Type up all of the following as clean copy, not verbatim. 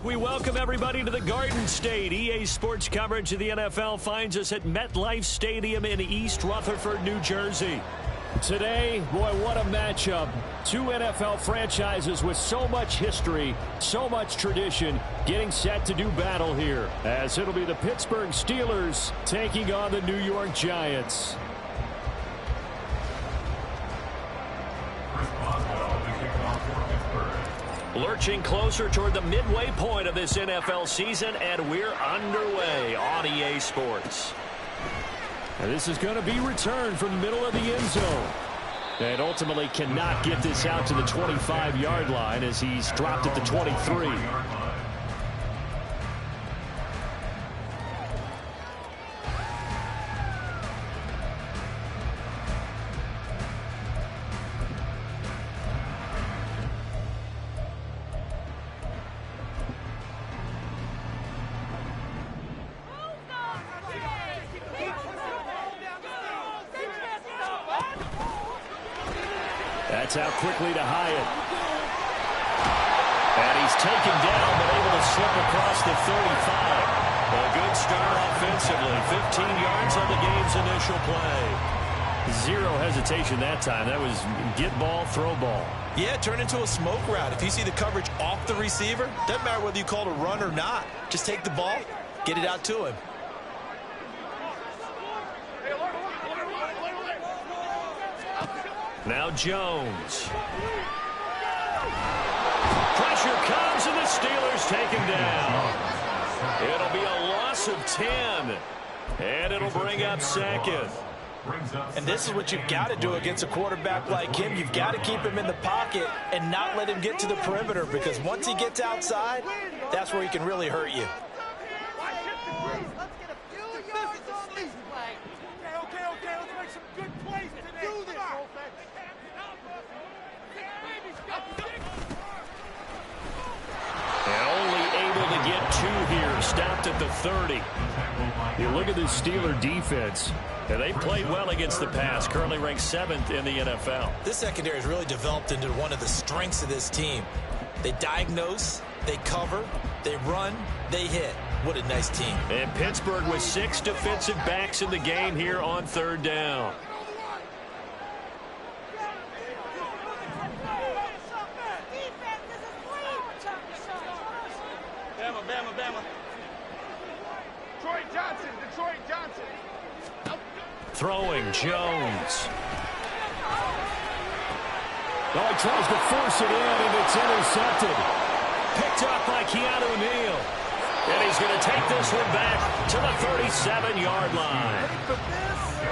We welcome everybody to the Garden State. EA Sports coverage of the NFL finds us at MetLife Stadium in East Rutherford, New Jersey. Today, boy, what a matchup. Two NFL franchises with so much history, so much tradition, getting set to do battle here, as it'll be the Pittsburgh Steelers taking on the New York Giants. Lurching closer toward the midway point of this NFL season, and we're underway on EA Sports. And this is going to be returned from the middle of the end zone. And ultimately cannot get this out to the 25-yard line as he's dropped at the 23. That's out quickly to Hyatt. And he's taken down, but able to slip across the 35. A good start offensively. 15 yards on the game's initial play. Zero hesitation that time. That was get ball, throw ball. Yeah, turn into a smoke route. If you see the coverage off the receiver, doesn't matter whether you call it a run or not. Just take the ball, get it out to him. Now Jones. Pressure comes, and the Steelers take him down. It'll be a loss of 10. And it'll bring up second. And this is what you've got to do against a quarterback like him. You've got to keep him in the pocket and not let him get to the perimeter, because once he gets outside, that's where he can really hurt you. Stopped at the 30. You look at this Steeler defense, and they played well against the pass. Currently ranked 7th in the NFL. This secondary has really developed into one of the strengths of this team. They diagnose, they cover, they run, they hit. What a nice team. And Pittsburgh with 6 defensive backs in the game here on third down. Throwing, Jones. Oh, he tries to force it in, and it's intercepted. Picked up by Keanu Neal. And he's going to take this one back to the 37-yard line.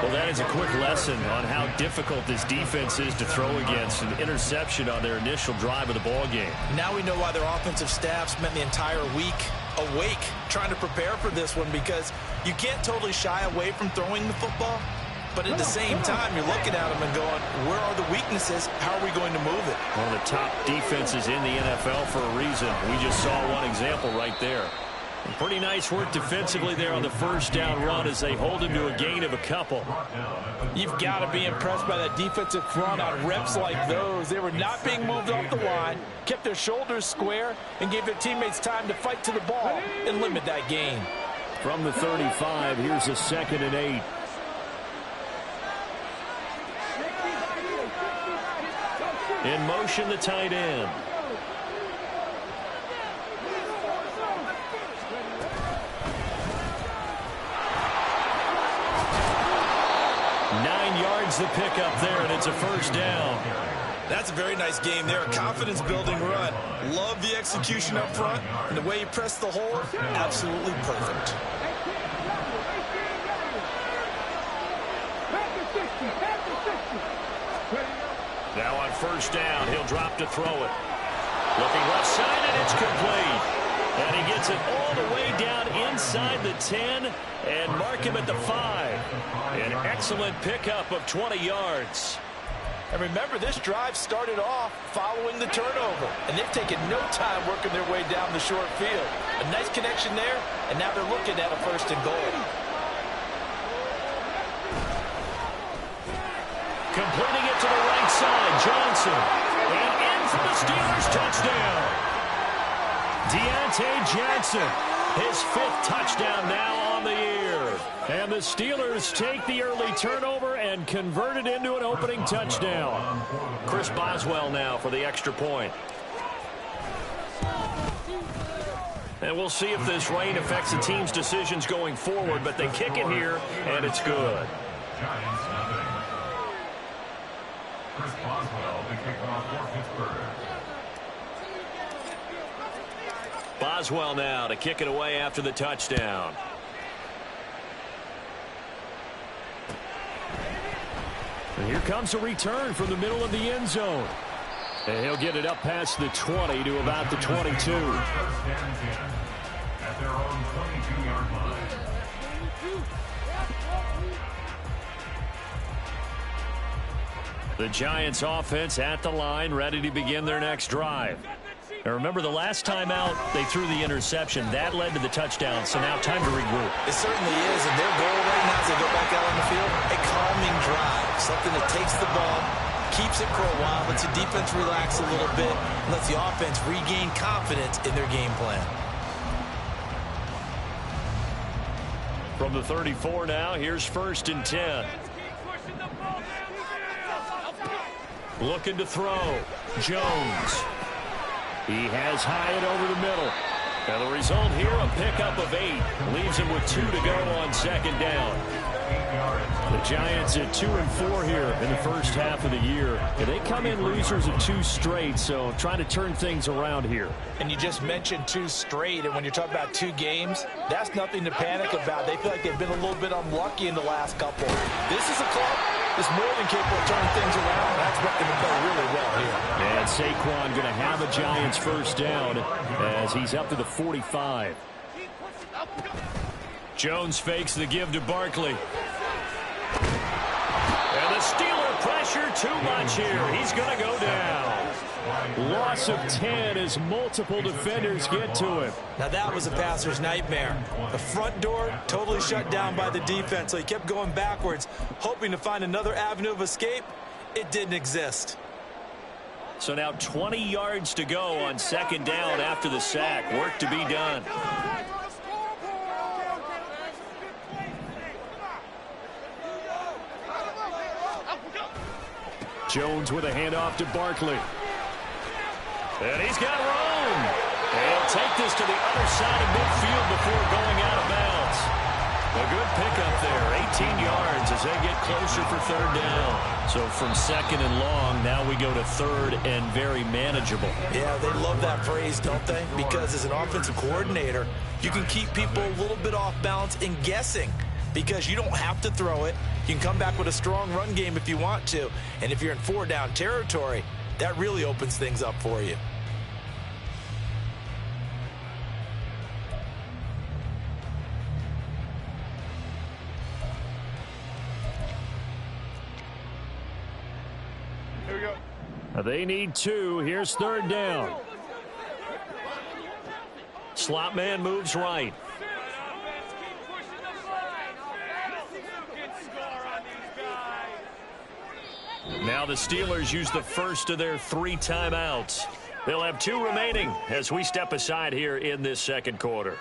Well, that is a quick lesson on how difficult this defense is to throw against. An interception on their initial drive of the ball game. Now we know why their offensive staff spent the entire week awake trying to prepare for this one, because you can't totally shy away from throwing the football. But at the same time, you're looking at them and going, where are the weaknesses? How are we going to move it? One of the top defenses in the NFL for a reason. We just saw one example right there. And pretty nice work defensively there on the first down run as they hold him to a gain of a couple. You've got to be impressed by that defensive front on reps like those. They were not being moved off the line, kept their shoulders square, and gave their teammates time to fight to the ball and limit that gain. From the 35, here's a 2nd and 8. In motion, the tight end. The pickup there, and it's a first down. That's a very nice game there. A confidence-building run. Love the execution up front, and the way he pressed the hole, absolutely perfect. Now on first down, he'll drop to throw it. Looking left side, and it's complete. And he gets it all the way down inside the 10 and mark him at the 5. An excellent pickup of 20 yards. And remember, this drive started off following the turnover, and they've taken no time working their way down the short field. A nice connection there, and now they're looking at a 1st and goal. Completing it to the right side, Johnson. And in for the Steelers touchdown. Deontay Johnson, his 5th touchdown now on the year. And the Steelers take the early turnover and convert it into an opening touchdown. Chris Boswell now for the extra point. And we'll see if this rain affects the team's decisions going forward, but they kick it here, and it's good. Chris Boswell, the kickoff for Pittsburgh. Boswell now to kick it away after the touchdown. And here comes a return from the middle of the end zone. And he'll get it up past the 20 to about the 22. At their own 22-yard line. The Giants offense at the line, ready to begin their next drive. Now remember, the last time out, they threw the interception. That led to the touchdown, so now time to regroup. It certainly is, and their goal right now as they go back out on the field, a calming drive, something that takes the ball, keeps it for a while, lets the defense relax a little bit, and lets the offense regain confidence in their game plan. From the 34 now, here's 1st and 10. Looking to throw. Jones. He has Hyatt over the middle. And the result here, a pickup of 8. Leaves him with 2 to go on 2nd down. The Giants at 2-4 here in the first half of the year. And they come in losers of 2 straight, so trying to turn things around here. And you just mentioned 2 straight, and when you're talking about 2 games, that's nothing to panic about. They feel like they've been a little bit unlucky in the last couple. This is a club that's more than capable of turning things around, and I expect them to play really well here. And Saquon going to have a Giants 1st down as he's up to the 45. Jones fakes the give to Barkley. And the Steeler pressure too much here. He's going to go down. Loss of 10 as multiple defenders get to him. Now that was a passer's nightmare. The front door totally shut down by the defense, so he kept going backwards, hoping to find another avenue of escape. It didn't exist. So now 20 yards to go on 2nd down after the sack. Work to be done. Jones with a handoff to Barkley. And he's got room. And he'll take this to the other side of midfield before going out of bounds. A good pickup there, 18 yards as they get closer for 3rd down. So from 2nd and long, now we go to 3rd and very manageable. Yeah, they love that phrase, don't they? Because as an offensive coordinator, you can keep people a little bit off balance and guessing. Because you don't have to throw it. You can come back with a strong run game if you want to. And if you're in 4-down territory, that really opens things up for you. Here we go. They need 2. Here's 3rd down. Slot man moves right. Now the Steelers use the first of their 3 timeouts. They'll have 2 remaining as we step aside here in this 2nd quarter.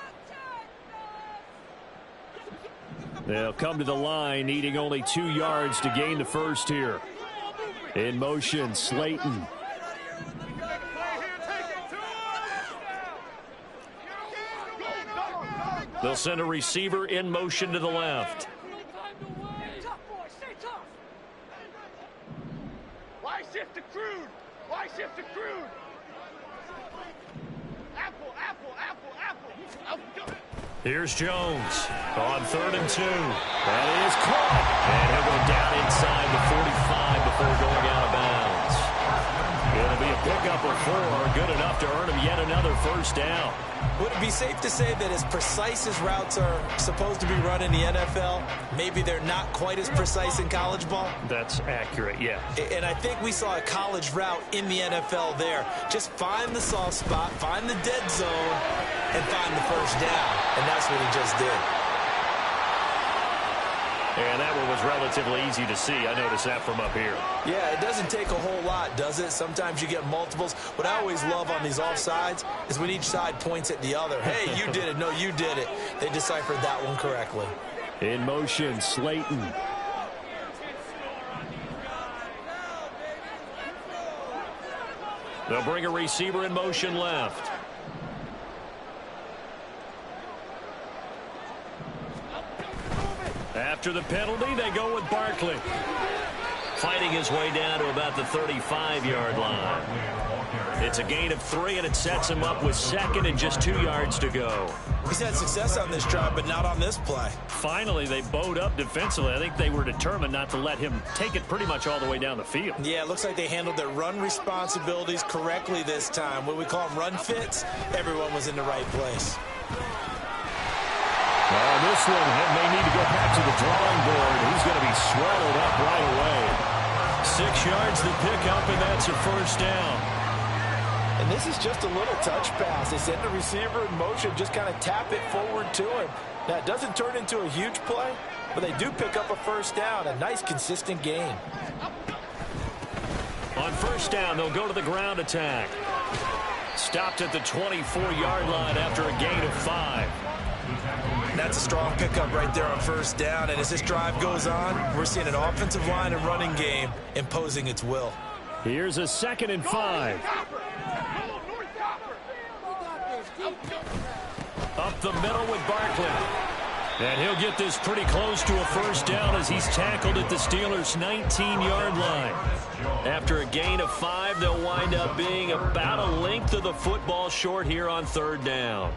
They'll come to the line, needing only 2 yards to gain the first here. In motion, Slayton. They'll send a receiver in motion to the left. Why shift to Crude? Why shift to Crude? Apple, apple, apple, apple. Apple. Here's Jones on 3rd and 2. That is caught. And he'll go down inside the 45 before going out of bounds. It'll be a pickup of 4. Good enough to earn him yet another 1st down. Would it be safe to say that as precise as routes are supposed to be run in the NFL, maybe they're not quite as precise in college ball? That's accurate, yeah. And I think we saw a college route in the NFL there. Just find the soft spot, find the dead zone, and find the 1st down. And that's what he just did. And that one was relatively easy to see. I noticed that from up here. Yeah, it doesn't take a whole lot, does it? Sometimes you get multiples. What I always love on these offsides is when each side points at the other. Hey, you did it. No, you did it. They deciphered that one correctly. In motion, Slayton. They'll bring a receiver in motion left. After the penalty, they go with Barkley. Fighting his way down to about the 35-yard line. It's a gain of 3, and it sets him up with second and just 2 yards to go. He's had success on this drive, but not on this play. Finally, they bowed up defensively. I think they were determined not to let him take it pretty much all the way down the field. Yeah, it looks like they handled their run responsibilities correctly this time. What we call them run fits, everyone was in the right place. This one may need to go back to the drawing board. He's going to be swallowed up right away. 6 yards the pickup, and that's a first down. And this is just a little touch pass. They send the receiver in motion, just kind of tap it forward to him. Now, it doesn't turn into a huge play, but they do pick up a first down. A nice, consistent gain. On first down, they'll go to the ground attack. Stopped at the 24-yard line after a gain of 5. That's a strong pickup right there on first down. And as this drive goes on, we're seeing an offensive line and running game imposing its will. Here's a 2nd and 5. Up the middle with Barkley. And he'll get this pretty close to a first down as he's tackled at the Steelers' 19-yard line. After a gain of 5, they'll wind up being about a length of the football short here on 3rd down.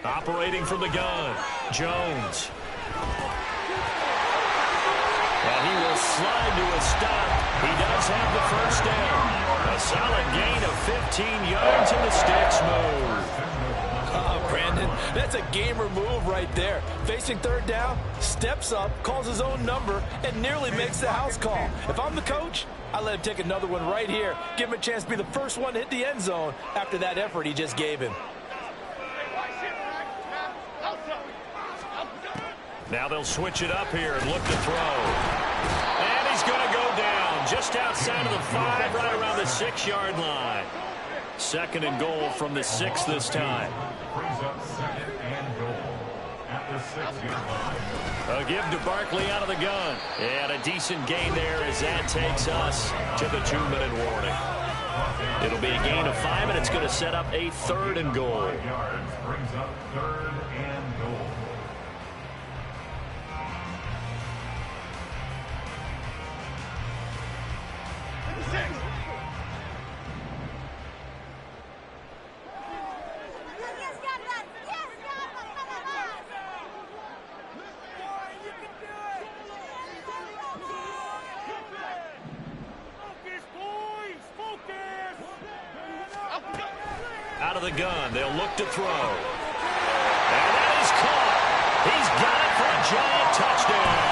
Operating from the gun, Jones. And he will slide to a stop. He does have the first down. A solid gain of 15 yards and the sticks move. Brandon, that's a gamer move right there. Facing 3rd down, steps up, calls his own number, and nearly makes the house call. If I'm the coach, I let him take another one right here. Give him a chance to be the first one to hit the end zone after that effort he just gave him. Now they'll switch it up here and look to throw. And he's going to go down just outside of the 5, right around the 6-yard line. 2nd and goal from the 6 this time. A give to Barkley out of the gun. And a decent gain there as that takes us to the 2-minute warning. It'll be a gain of 5, and it's going to set up a 3rd and goal. Brings up 3rd and goal. Out of the gun, they'll look to throw. And that is caught. He's got it for a giant touchdown.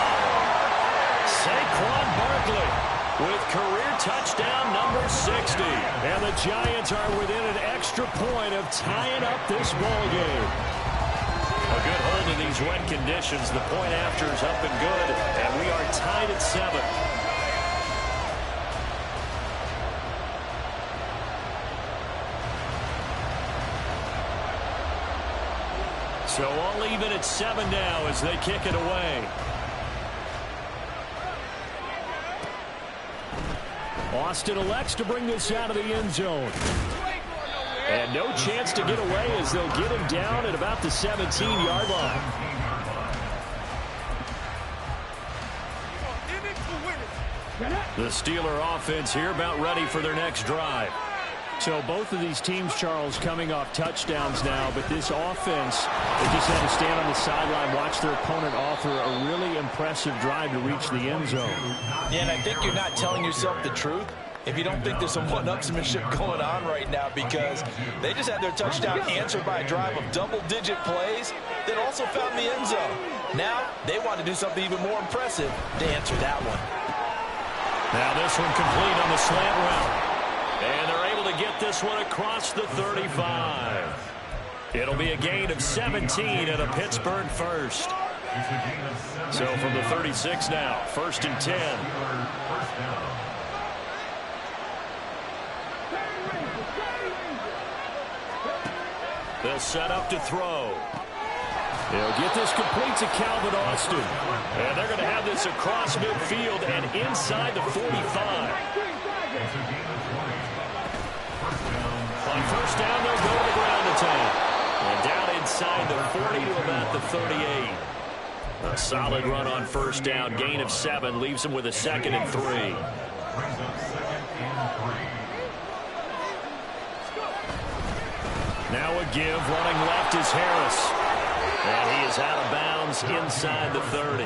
Saquon Barkley with career touchdown number 60. And the Giants are within an extra point of tying up this ball game. A good hold in these wet conditions. The point after is up and good, and we are tied at 7. So all even at 7 now as they kick it away. Austin elects to bring this out of the end zone. And no chance to get away as they'll get him down at about the 17-yard line. The Steeler offense here about ready for their next drive. So both of these teams, Charles, coming off touchdowns now, but this offense, they just had to stand on the sideline, watch their opponent author a really impressive drive to reach the end zone. Yeah, and I think you're not telling yourself the truth if you don't think there's some one-upsmanship going on right now, because they just had their touchdown answered by a drive of double-digit plays that also found the end zone. Now they want to do something even more impressive to answer that one. Now this one complete on the slant route. And they're able to get this one across the 35. It'll be a gain of 17 and a Pittsburgh first. So from the 36 now, 1st and 10. They'll set up to throw. They'll get this complete to Calvin Austin. And they're going to have this across midfield and inside the 45. On 1st down, they'll go to the ground attack. And down inside the 40 to about the 38. A solid run on 1st down. Gain of 7 leaves them with a 2nd and 3. Now a give. Running left is Harris. And he is out of bounds inside the 30.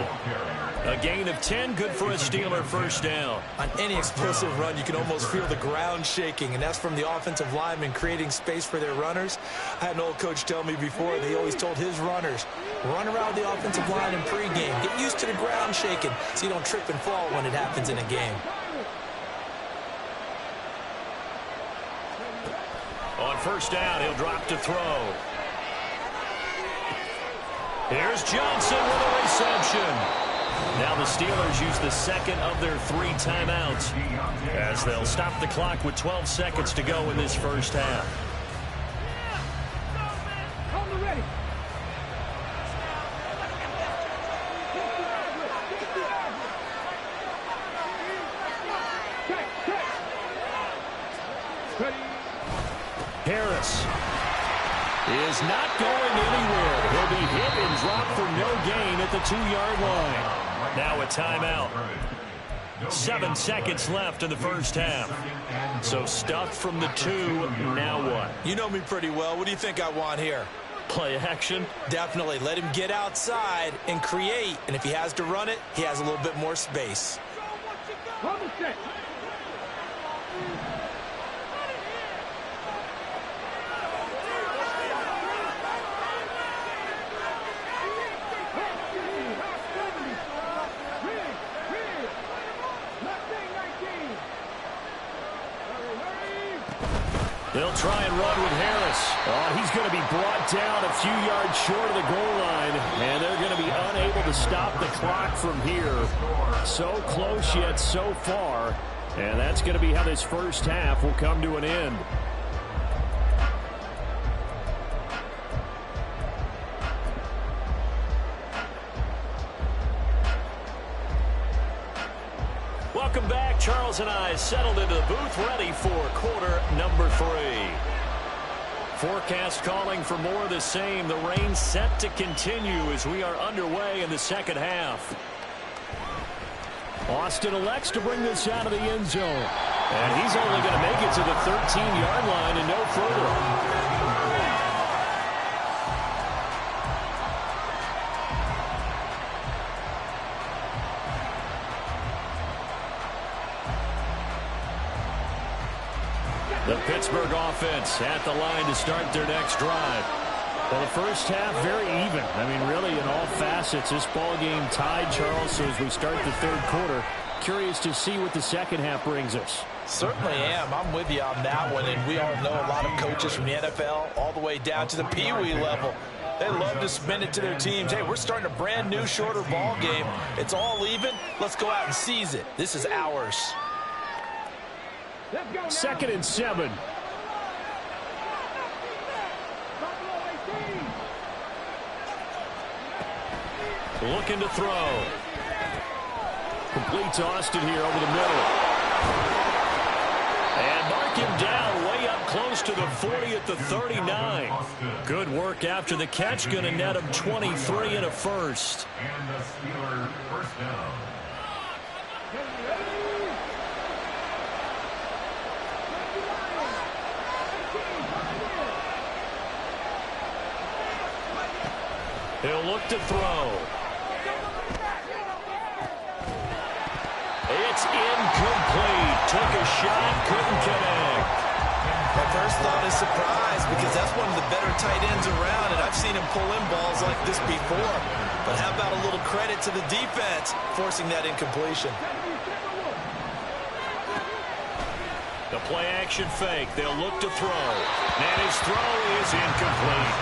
A gain of 10, good for a Steeler 1st down. On any explosive run, you can almost feel the ground shaking, and that's from the offensive linemen creating space for their runners. I had an old coach tell me before, they always told his runners, run around the offensive line in pregame. Get used to the ground shaking so you don't trip and fall when it happens in a game. On 1st down, he'll drop to throw. Here's Johnson with a reception. Now the Steelers use the 2nd of their 3 timeouts as they'll stop the clock with 12 seconds to go in this 1st half. Harris is not going anywhere. He'll be hit and dropped for no gain at the 2-yard line. Now a timeout. 7 seconds left in the 1st half. So stuffed from the 2. Now what? You know me pretty well. What do you think I want here? Play action? Definitely. Let him get outside and create. And if he has to run it, he has a little bit more space. They'll try and run with Harris. Oh, he's going to be brought down a few yards short of the goal line, and they're going to be unable to stop the clock from here. So close yet so far, and that's going to be how this 1st half will come to an end. Welcome back. Charles and I settled into the booth, ready for quarter number 3. Forecast calling for more of the same. The rain set to continue as we are underway in the 2nd half. Austin elects to bring this out of the end zone. And he's only going to make it to the 13-yard line and no further. The Pittsburgh offense at the line to start their next drive. Well, the 1st half, very even. I mean, really, in all facets, this ball game tied, Charles. So as we start the 3rd quarter, curious to see what the 2nd half brings us. Certainly am. I'm with you on that one. And we all know a lot of coaches from the NFL all the way down to the Pee Wee level. They love to spin it to their teams. Hey, we're starting a brand new, shorter ball game. It's all even. Let's go out and seize it. This is ours. 2nd and 7. Looking to throw. Complete to Austin here over the middle. And mark him down way up close to the 40 at the 39. Good work after the catch. Going to net him 23 and a first. And the Steeler 1st down. He'll look to throw. It's incomplete. Took a shot one is surprised because that's one of the better tight ends around, and I've seen him pull in balls like this before. But how about a little credit to the defense forcing that incompletion? The play-action fake. They'll look to throw. And his throw is incomplete.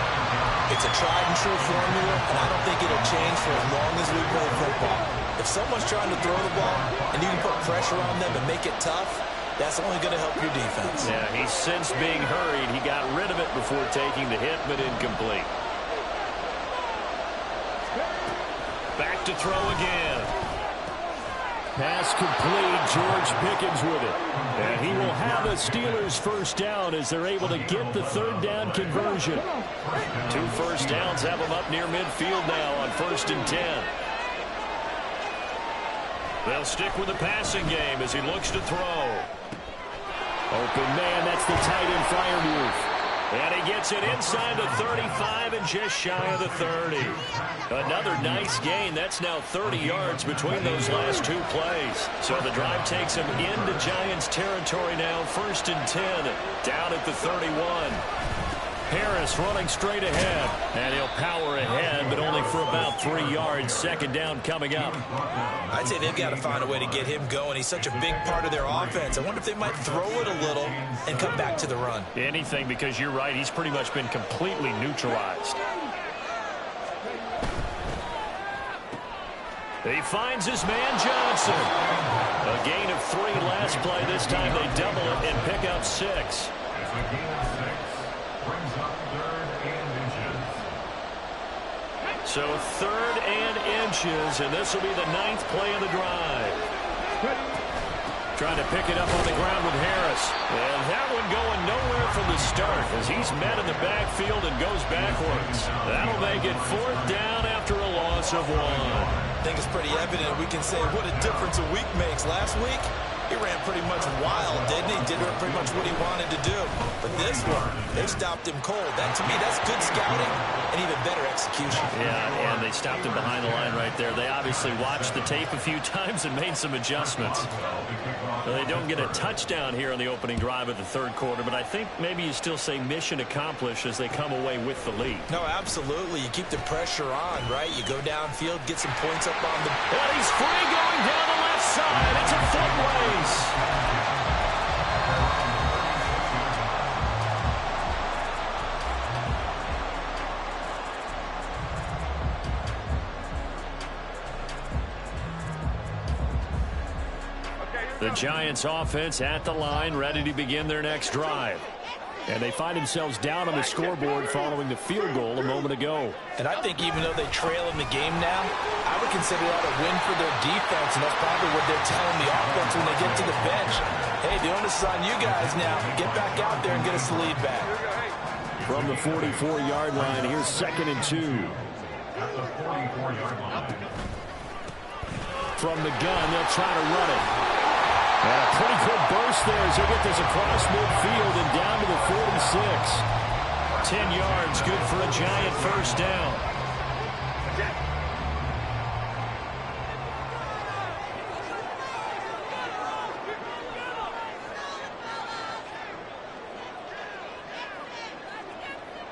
It's a tried-and-true formula, and I don't think it'll change for as long as we play football. If someone's trying to throw the ball and you can put pressure on them and make it tough, that's only going to help your defense. Yeah, he's since being hurried. He got rid of it before taking the hit, but incomplete. Back to throw again. Pass complete. George Pickens with it. And he will have a Steelers first down as they're able to get the third down conversion. 2 first downs have them up near midfield now on 1st and 10. They'll stick with the passing game as he looks to throw. Open man, that's the tight end fire move. And he gets it inside the 35 and just shy of the 30. Another nice gain. That's now 30 yards between those last 2 plays. So the drive takes him into Giants territory now. 1st and 10, down at the 31. Harris running straight ahead. And he'll power ahead, but only for about 3 yards. 2nd down coming up. I'd say they've got to find a way to get him going. He's such a big part of their offense. I wonder if they might throw it a little and come back to the run. Anything, because you're right. He's pretty much been completely neutralized. He finds his man Johnson. A gain of 3 last play. This time they double it and pick up 6. It's a gain of 6. Brings up 3rd and inches. So 3rd and inches, and this will be the 9th play of the drive. Trying to pick it up on the ground with Harris. And that one going nowhere from the start as he's met in the backfield and goes backwards. That'll make it 4th down after a loss of 1. I think it's pretty evident. We can say what a difference a week makes. Last week, he ran pretty much wild, didn't he? Did pretty much what he wanted to do. But this one, they stopped him cold. That, to me, that's good scouting and even better execution. Yeah, and they stopped him behind the line right there. They obviously watched the tape a few times and made some adjustments. Well, they don't get a touchdown here on the opening drive of the 3rd quarter, but I think maybe you still say mission accomplished as they come away with the lead. No, absolutely. You keep the pressure on, right? You go downfield, get some points up on the... And he's free going down the left side. It's a foot race. The Giants offense at the line, ready to begin their next drive. And they find themselves down on the scoreboard following the field goal a moment ago. And I think even though they trail in the game now, I would consider that a win for their defense, and that's probably what they're telling the offense when they get to the bench. Hey, the onus is on you guys now. Get back out there and get us the lead back. From the 44-yard line, here's 2nd and 2. At the 44-yard line. From the gun, they'll try to run it. And a pretty good burst there as they get this across midfield and down to the 46. 10 yards, good for a Giant first down.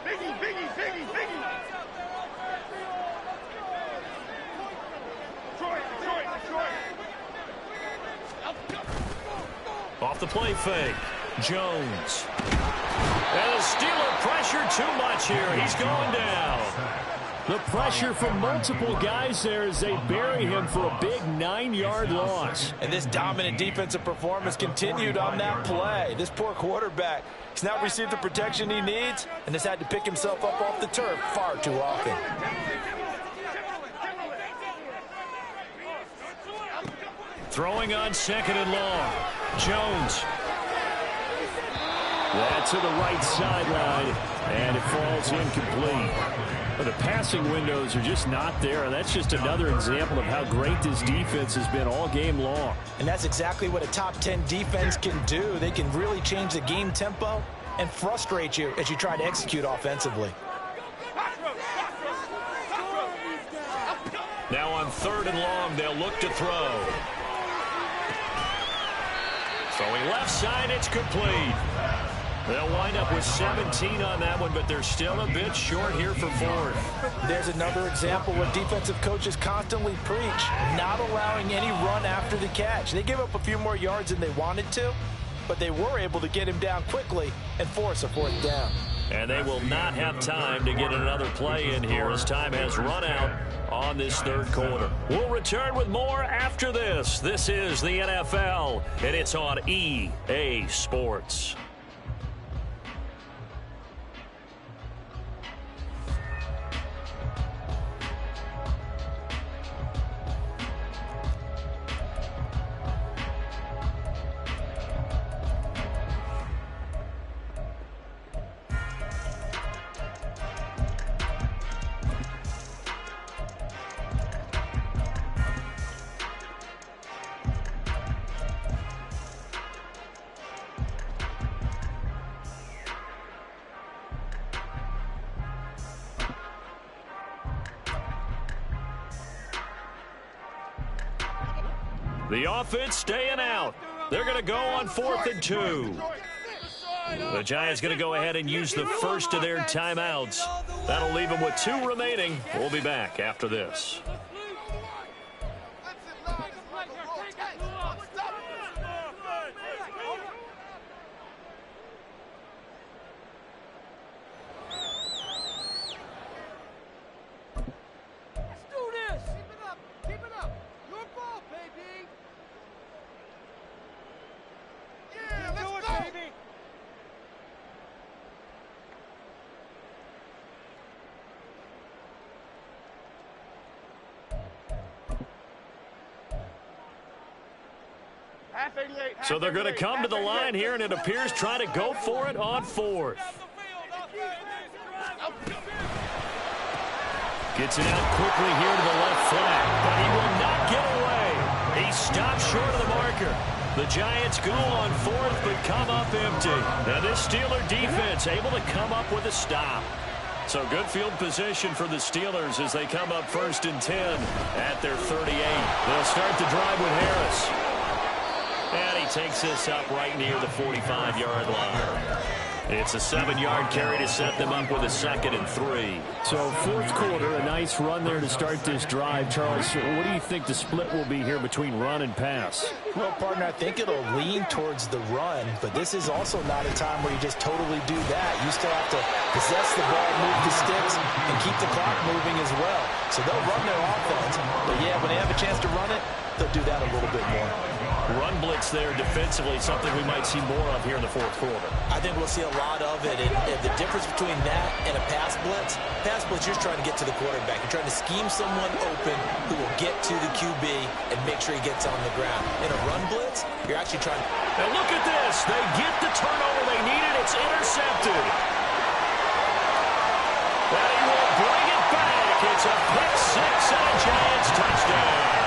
Biggie. Detroit. Off the play fake. Jones. And the Steeler pressure too much here. He's going down. The pressure from multiple guys there as they bury him for a big 9-yard loss. And this dominant defensive performance continued on that play. This poor quarterback, he's not received the protection he needs and has had to pick himself up off the turf far too often. Throwing on 2nd and long. Jones. That's to the right sideline, and it falls incomplete. The passing windows are just not there, and that's just another example of how great this defense has been all game long. And that's exactly what a top 10 defense can do. They can really change the game tempo and frustrate you as you try to execute offensively. Now on 3rd and long, they'll look to throw. Throwing left side, it's complete. They'll wind up with 17 on that one, but they're still a bit short here for fourth. There's another example where defensive coaches constantly preach not allowing any run after the catch. They gave up a few more yards than they wanted to, but they were able to get him down quickly and force a fourth down. And they will not have time to get another play in here as time has run out on this third quarter. We'll return with more after this. This is the NFL, and it's on EA Sports. The offense staying out. They're going to go on 4th and 2. The Giants going to go ahead and use the first of their timeouts. That'll leave them with 2 remaining. We'll be back after this. So they're going to come to the line here, and it appears trying to go for it on 4th. Gets it out quickly here to the left flat, but he will not get away. He stops short of the marker. The Giants go on 4th, but come up empty. Now this Steeler defense able to come up with a stop. So good field position for the Steelers as they come up 1st and 10 at their 38. They'll start the drive with Harris. And he takes this up right near the 45-yard line. It's a 7-yard carry to set them up with a 2nd and 3. So 4th quarter, a nice run there to start this drive. Charles, what do you think the split will be here between run and pass? Well, partner, I think it'll lean towards the run, but this is also not a time where you just totally do that. You still have to possess the ball, move the sticks, and keep the clock moving as well. So they'll run their offense, but yeah, when they have a chance to run it, they'll do that a little bit more. Run blitz there defensively, something we might see more of here in the 4th quarter. I think we'll see a lot of it. And the difference between that and a pass blitz, you're just trying to get to the quarterback. You're trying to scheme someone open who will get to the QB and make sure he gets on the ground. In a run blitz, you're actually trying to... Now look at this. They get the turnover they needed. It's intercepted. And he will bring it back. It's a pick 6 and a Giants touchdown.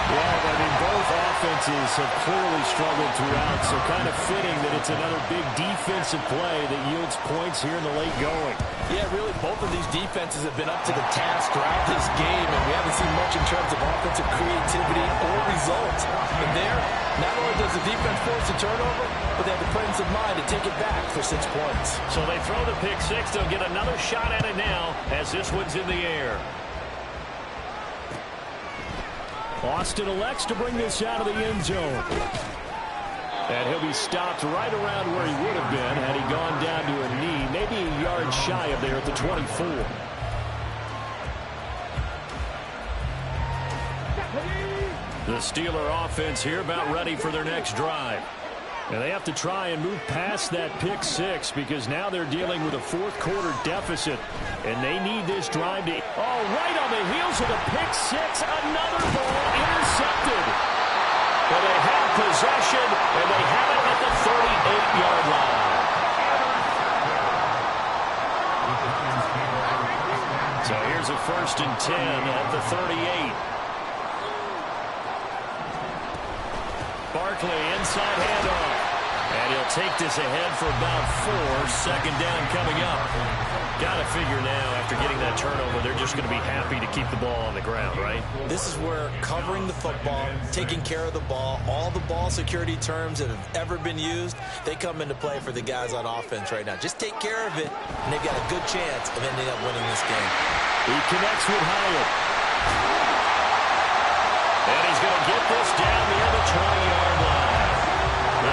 Yeah, I mean, both offenses have clearly struggled throughout, so kind of fitting that it's another big defensive play that yields points here in the late going. Yeah, really, both of these defenses have been up to the task throughout this game, and we haven't seen much in terms of offensive creativity or results. And there, not only does the defense force a turnover, but they have the presence of mind to take it back for 6 points. So they throw the pick 6. They'll get another shot at it now as this one's in the air. Austin elects to bring this out of the end zone. And he'll be stopped right around where he would have been had he gone down to a knee, maybe a yard shy of there at the 24. The Steeler offense here about ready for their next drive. And they have to try and move past that pick 6 because now they're dealing with a 4th quarter deficit. And they need this drive to... Oh, right on the heels of the pick 6, another ball intercepted. But they have possession, and they have it at the 38-yard line. So here's a 1st and 10 at the 38. Barkley inside handoff. And he'll take this ahead for about 4. Second down coming up. Got to figure now, after getting that turnover, they're just going to be happy to keep the ball on the ground, right? This is where covering the football, taking care of the ball, all the ball security terms that have ever been used, they come into play for the guys on offense right now. Just take care of it, and they've got a good chance of ending up winning this game. He connects with Hyatt. And he's going to get this down near the 20-yard line.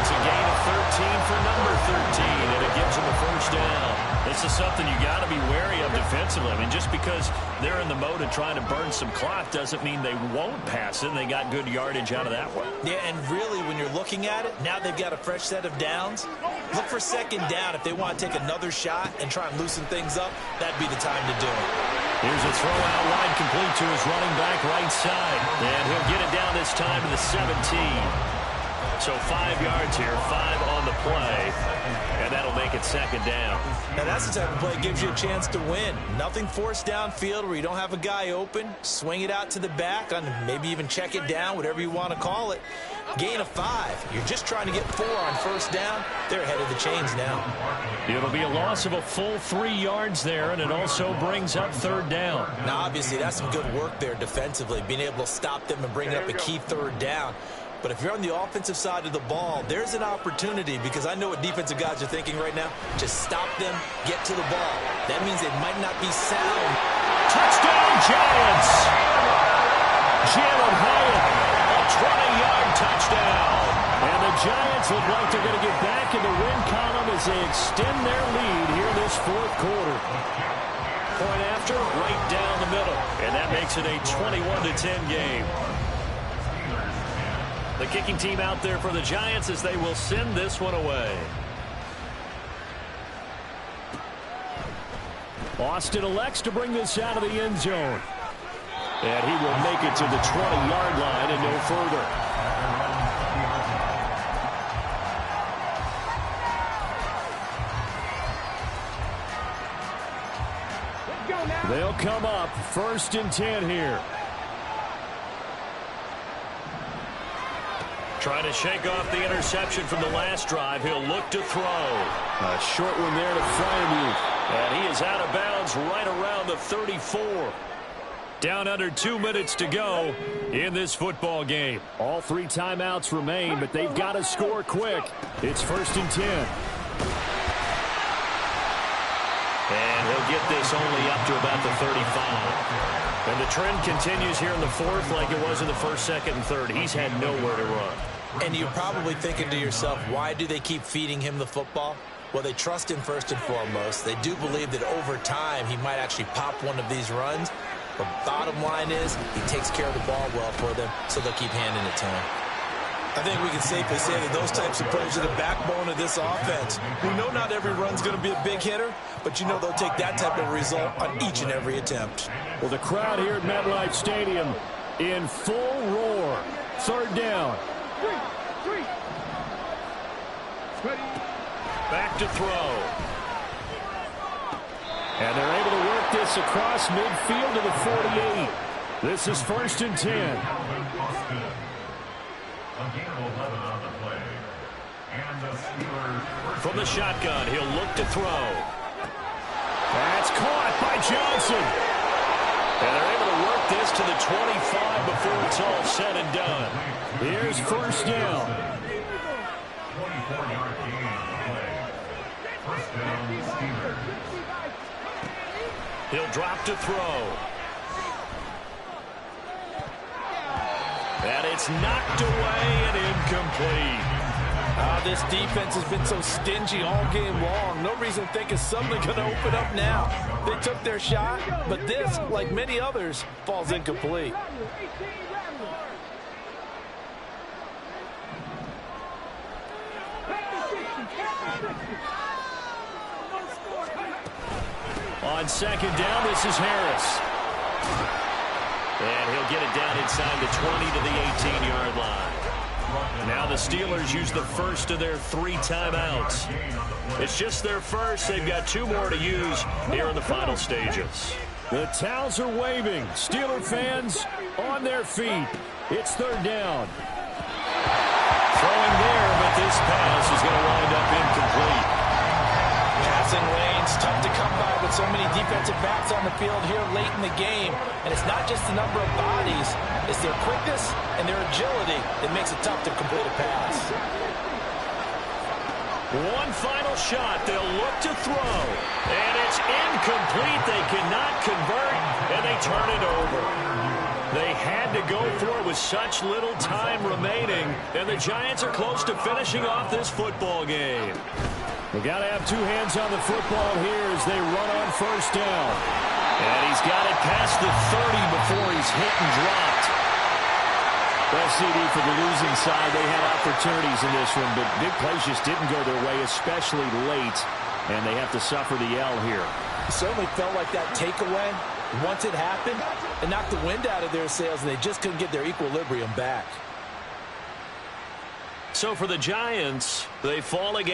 It's a gain of 13 for number 13, and it gives him a first down. This is something you got to be wary of defensively. I mean, just because they're in the mode of trying to burn some clock doesn't mean they won't pass it, and they got good yardage out of that one. Yeah, and really, when you're looking at it, now they've got a fresh set of downs. Look for second down. If they want to take another shot and try and loosen things up, that'd be the time to do it. Here's a throw out wide complete to his running back right side. And he'll get it down this time to the 17. So 5 yards here, 5 on the play, and that'll make it second down. Now that's the type of play that gives you a chance to win. Nothing forced downfield where you don't have a guy open. Swing it out to the back, on maybe even check it down, whatever you want to call it. Gain of 5. You're just trying to get 4 on first down. They're ahead of the chains now. It'll be a loss of a full 3 yards there, and it also brings up third down. Now, obviously, that's some good work there defensively, being able to stop them and bring up a key third down. But if you're on the offensive side of the ball, there's an opportunity, because I know what defensive guys are thinking right now. Just stop them, get to the ball. That means they might not be sound. Touchdown, Giants! Jalen Hyatt, a 20-yard touchdown. And the Giants look like they're going to get back in the win column as they extend their lead here in this fourth quarter. Point after, right down the middle. And that makes it a 21-10 game. The kicking team out there for the Giants as they will send this one away. Austin elects to bring this out of the end zone. And he will make it to the 20-yard line and no further. They'll come up 1st and 10 here. Trying to shake off the interception from the last drive. He'll look to throw. A short one there to Freiermuth. And he is out of bounds right around the 34. Down under 2 minutes to go in this football game. All 3 timeouts remain, but they've got to score quick. It's 1st and 10. And he'll get this only up to about the 35. And the trend continues here in the fourth like it was in the first, second, and third. He's had nowhere to run. And you're probably thinking to yourself, why do they keep feeding him the football? Well, they trust him first and foremost. They do believe that over time he might actually pop one of these runs. But bottom line is he takes care of the ball well for them, so they'll keep handing it to him. I think we can safely say that those types of plays are the backbone of this offense. We know not every run's going to be a big hitter, but you know they'll take that type of result on each and every attempt. Well, the crowd here at MetLife Stadium in full roar. Third down. Back to throw. And they're able to work this across midfield to the 48. This is 1st and 10. From the shotgun, he'll look to throw. That's caught by Johnson. And they're able to work this to the 25 before it's all said and done. Here's first down. 24-yard gain on the play. First down, Steelers. He'll drop to throw. And it's knocked away and incomplete. This defense has been so stingy all game long. No reason to think it's suddenly going to open up now. They took their shot, but this, like many others, falls incomplete. On second down, this is Harris. And he'll get it down inside the 20 to the 18-yard line. Now the Steelers use the first of their 3 timeouts. It's just their first. They've got 2 more to use here in the final stages. The towels are waving. Steeler fans on their feet. It's third down. Throwing there, but this pass is going to the field here late in the game. And it's not just the number of bodies. It's their quickness and their agility that makes it tough to complete a pass. One final shot. They'll look to throw. And it's incomplete. They cannot convert, and they turn it over. They had to go for it with such little time remaining, and the Giants are close to finishing off this football game. We've got to have two hands on the football here as they run on first down. And he's got it past the 30 before he's hit and dropped. Well, CD, for the losing side, they had opportunities in this one, but big plays just didn't go their way, especially late, and they have to suffer the L here. It certainly felt like that takeaway, once it happened, it knocked the wind out of their sails, and they just couldn't get their equilibrium back. So for the Giants, they fall again.